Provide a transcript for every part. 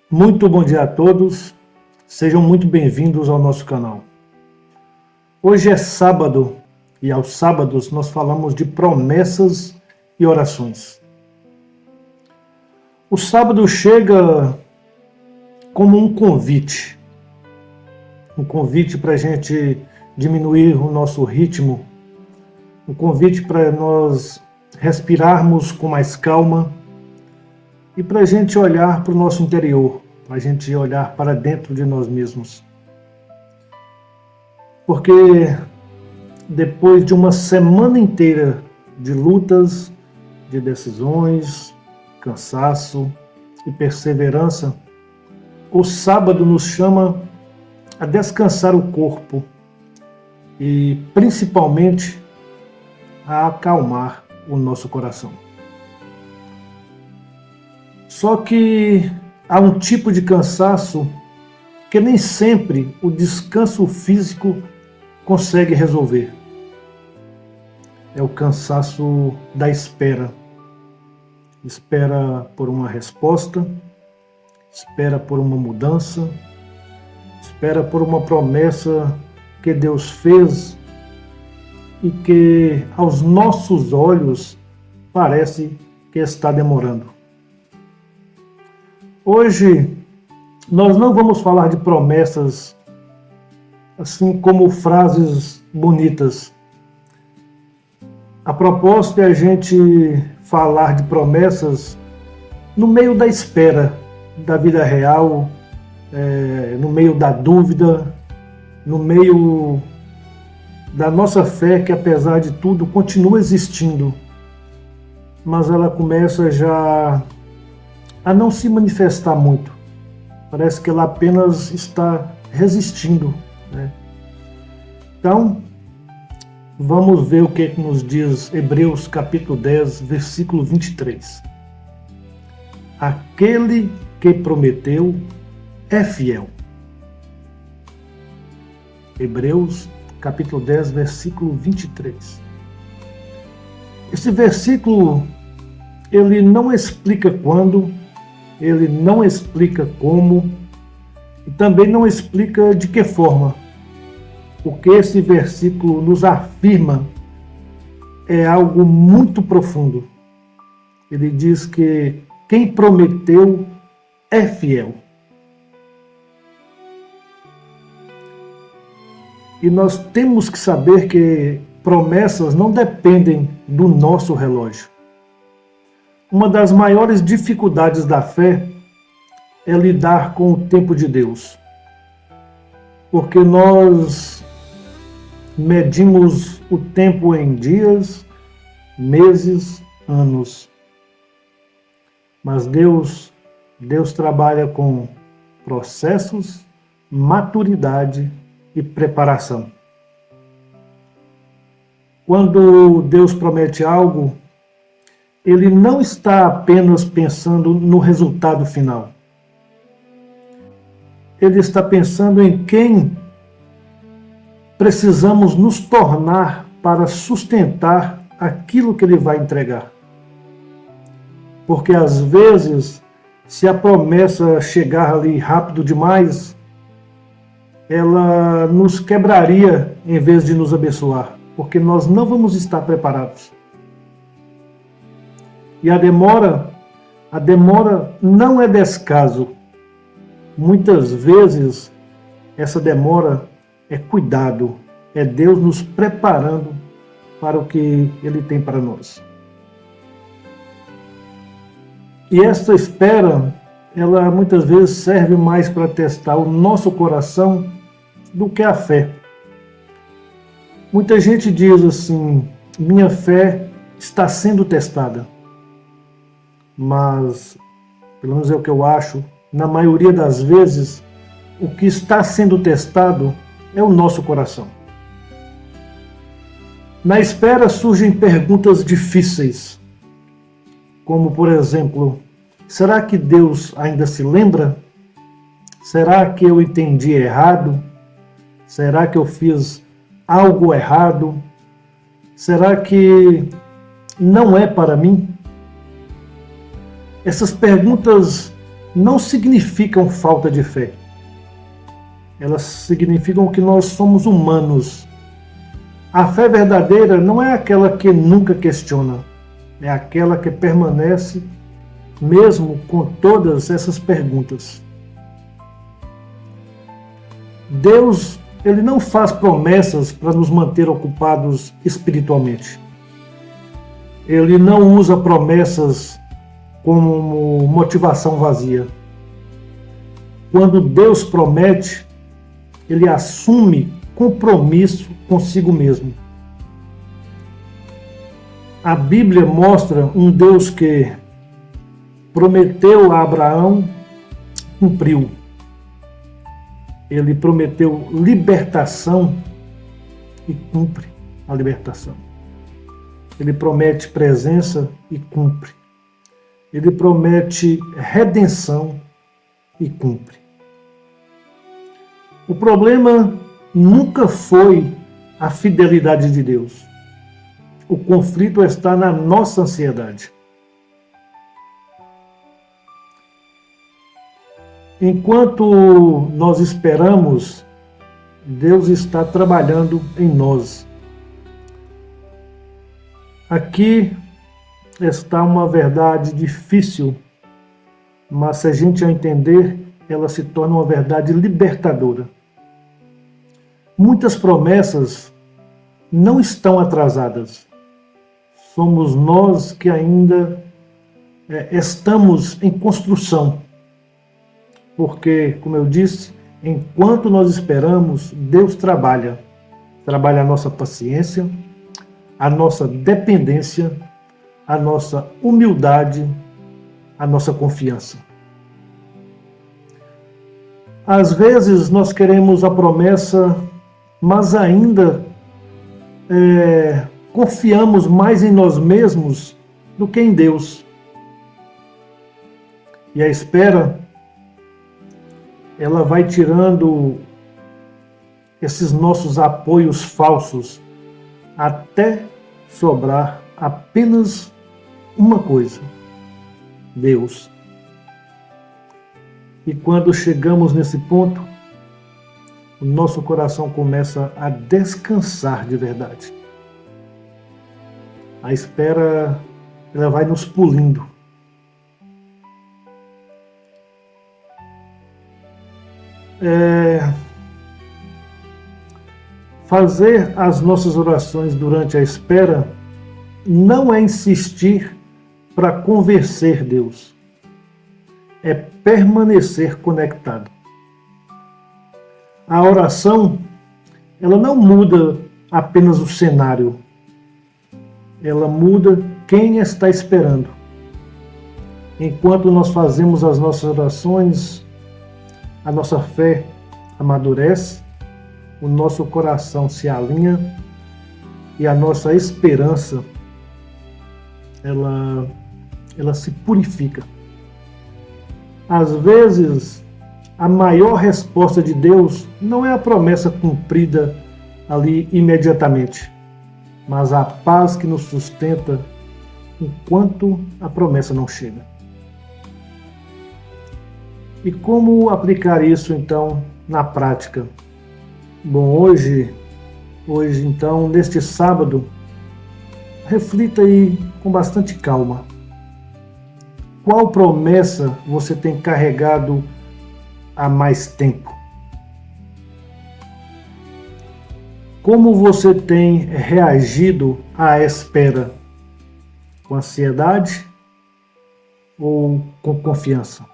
Muito bom dia a todos, sejam muito bem-vindos ao nosso canal. Hoje é sábado e aos sábados nós falamos de promessas e orações. O sábado chega como um convite para a gente diminuir o nosso ritmo, um convite para nós respirarmos com mais calma e para a gente olhar para o nosso interior, para a gente olhar para dentro de nós mesmos. Porque depois de uma semana inteira de lutas, de decisões, cansaço e perseverança, o sábado nos chama a descansar o corpo e principalmente a acalmar o nosso coração. Só que há um tipo de cansaço que nem sempre o descanso físico consegue resolver. É o cansaço da espera. Espera por uma resposta, espera por uma mudança, espera por uma promessa que Deus fez e que aos nossos olhos parece que está demorando. Hoje nós não vamos falar de promessas assim como frases bonitas. A proposta é a gente falar de promessas no meio da espera da vida real, no meio da dúvida, no meio da nossa fé que, apesar de tudo, continua existindo, mas ela começa já a não se manifestar muito. Parece que ela apenas está resistindo, né? Então, vamos ver o que nos diz Hebreus capítulo 10, versículo 23. Aquele que prometeu é fiel. Hebreus capítulo 10, versículo 23. Esse versículo, ele não explica quando, ele não explica como e também não explica de que forma. O que esse versículo nos afirma é algo muito profundo. Ele diz que quem prometeu é fiel. E nós temos que saber que promessas não dependem do nosso relógio. Uma das maiores dificuldades da fé é lidar com o tempo de Deus. Porque nós medimos o tempo em dias, meses, anos. Mas Deus trabalha com processos, maturidade e preparação. Quando Deus promete algo, Ele não está apenas pensando no resultado final. Ele está pensando em quem precisamos nos tornar para sustentar aquilo que Ele vai entregar. Porque às vezes, se a promessa chegar ali rápido demais, ela nos quebraria em vez de nos abençoar, porque nós não vamos estar preparados. E a demora não é descaso. Muitas vezes essa demora é cuidado, é Deus nos preparando para o que Ele tem para nós. E esta espera, ela muitas vezes serve mais para testar o nosso coração do que a fé. Muita gente diz assim, minha fé está sendo testada. Mas, pelo menos é o que eu acho, na maioria das vezes, o que está sendo testado é o nosso coração. Na espera surgem perguntas difíceis, como, por exemplo, será que Deus ainda se lembra? Será que eu entendi errado? Será que eu fiz algo errado? Será que não é para mim? Essas perguntas não significam falta de fé. Elas significam que nós somos humanos. A fé verdadeira não é aquela que nunca questiona, é aquela que permanece mesmo com todas essas perguntas. Deus, ele não faz promessas para nos manter ocupados espiritualmente. Ele não usa promessas como motivação vazia. Quando Deus promete, ele assume compromisso consigo mesmo. A Bíblia mostra um Deus que prometeu a Abraão, cumpriu. Ele prometeu libertação e cumpre a libertação. Ele promete presença e cumpre. Ele promete redenção e cumpre. O problema nunca foi a fidelidade de Deus. O conflito está na nossa ansiedade. Enquanto nós esperamos, Deus está trabalhando em nós. Aqui está uma verdade difícil, mas se a gente a entender, ela se torna uma verdade libertadora. Muitas promessas não estão atrasadas. Somos nós que ainda estamos em construção. Porque, como eu disse, enquanto nós esperamos, Deus trabalha. Trabalha a nossa paciência, a nossa dependência, a nossa humildade, a nossa confiança. Às vezes nós queremos a promessa, mas ainda confiamos mais em nós mesmos do que em Deus. E a espera, ela vai tirando esses nossos apoios falsos até sobrar apenas uma coisa: Deus. E quando chegamos nesse ponto, o nosso coração começa a descansar de verdade. A espera, ela vai nos polindo. Fazer as nossas orações durante a espera não é insistir para convencer Deus, é permanecer conectado. A oração, ela não muda apenas o cenário, ela muda quem está esperando. Enquanto nós fazemos as nossas orações, a nossa fé amadurece, o nosso coração se alinha e a nossa esperança, ela se purifica. Às vezes, a maior resposta de Deus não é a promessa cumprida ali imediatamente, mas a paz que nos sustenta enquanto a promessa não chega. E como aplicar isso, então, na prática? Bom, hoje, então, neste sábado, reflita aí com bastante calma. Qual promessa você tem carregado há mais tempo? Como você tem reagido à espera? Com ansiedade ou com confiança?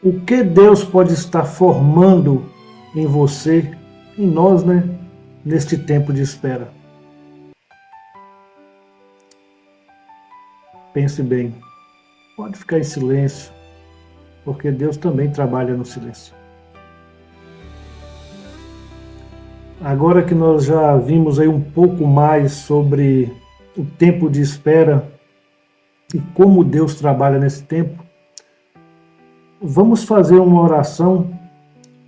O que Deus pode estar formando em você, em nós, neste tempo de espera? Pense bem. Pode ficar em silêncio, porque Deus também trabalha no silêncio. Agora que nós já vimos aí um pouco mais sobre o tempo de espera e como Deus trabalha nesse tempo, vamos fazer uma oração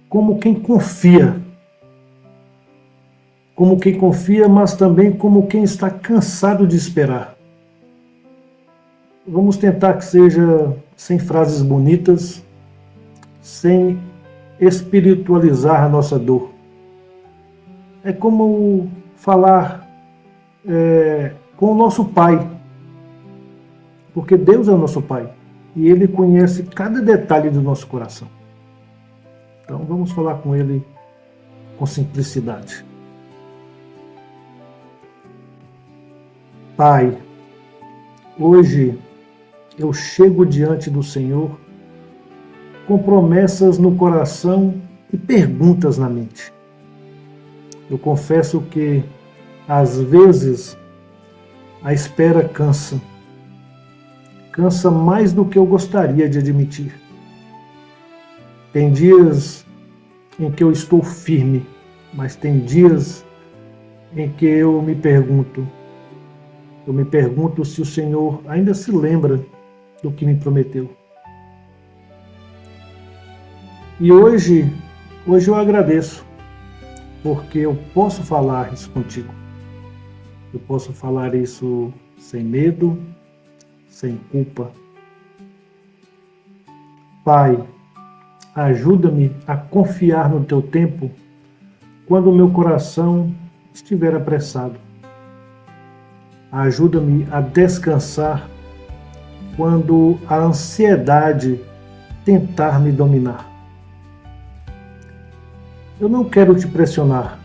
como quem confia. Como quem confia, mas também como quem está cansado de esperar. Vamos tentar que seja sem frases bonitas, sem espiritualizar a nossa dor. É como falar com o nosso Pai, porque Deus é o nosso Pai e Ele conhece cada detalhe do nosso coração. Então vamos falar com Ele com simplicidade. Pai, hoje eu chego diante do Senhor com promessas no coração e perguntas na mente. Eu confesso que, às vezes, a espera cansa. Cansa mais do que eu gostaria de admitir. Tem dias em que eu estou firme, mas tem dias em que eu me pergunto se o Senhor ainda se lembra do que me prometeu. E hoje eu agradeço, porque eu posso falar isso contigo. Eu posso falar isso sem medo, sem culpa. Pai, ajuda-me a confiar no teu tempo quando o meu coração estiver apressado. Ajuda-me a descansar quando a ansiedade tentar me dominar. Eu não quero te pressionar.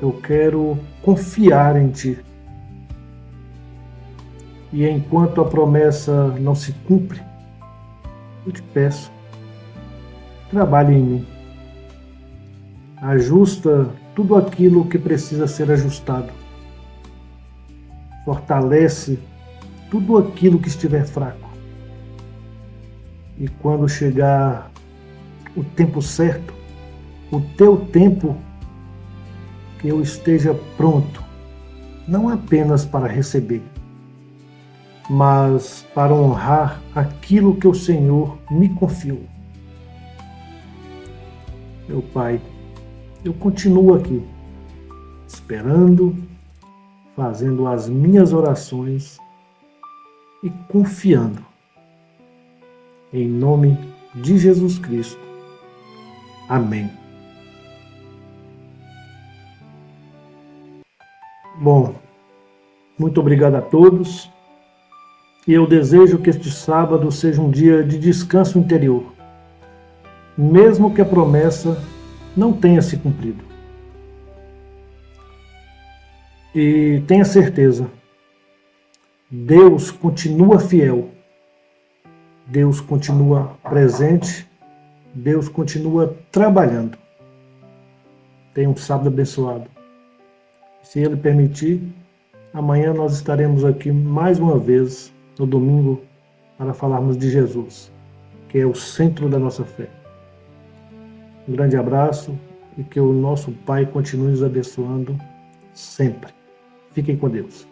Eu quero confiar em ti. E enquanto a promessa não se cumpre, eu te peço, trabalhe em mim. Ajusta tudo aquilo que precisa ser ajustado. Fortalece tudo aquilo que estiver fraco. E quando chegar o tempo certo, o teu tempo, que eu esteja pronto, não apenas para receber, mas para honrar aquilo que o Senhor me confiou. Meu Pai, eu continuo aqui, esperando, fazendo as minhas orações e confiando. Em nome de Jesus Cristo. Amém. Bom, muito obrigado a todos. E eu desejo que este sábado seja um dia de descanso interior, mesmo que a promessa não tenha se cumprido. E tenha certeza, Deus continua fiel, Deus continua presente, Deus continua trabalhando. Tenha um sábado abençoado. Se Ele permitir, amanhã nós estaremos aqui mais uma vez, no domingo, para falarmos de Jesus, que é o centro da nossa fé. Um grande abraço e que o nosso Pai continue nos abençoando sempre. Fiquem com Deus.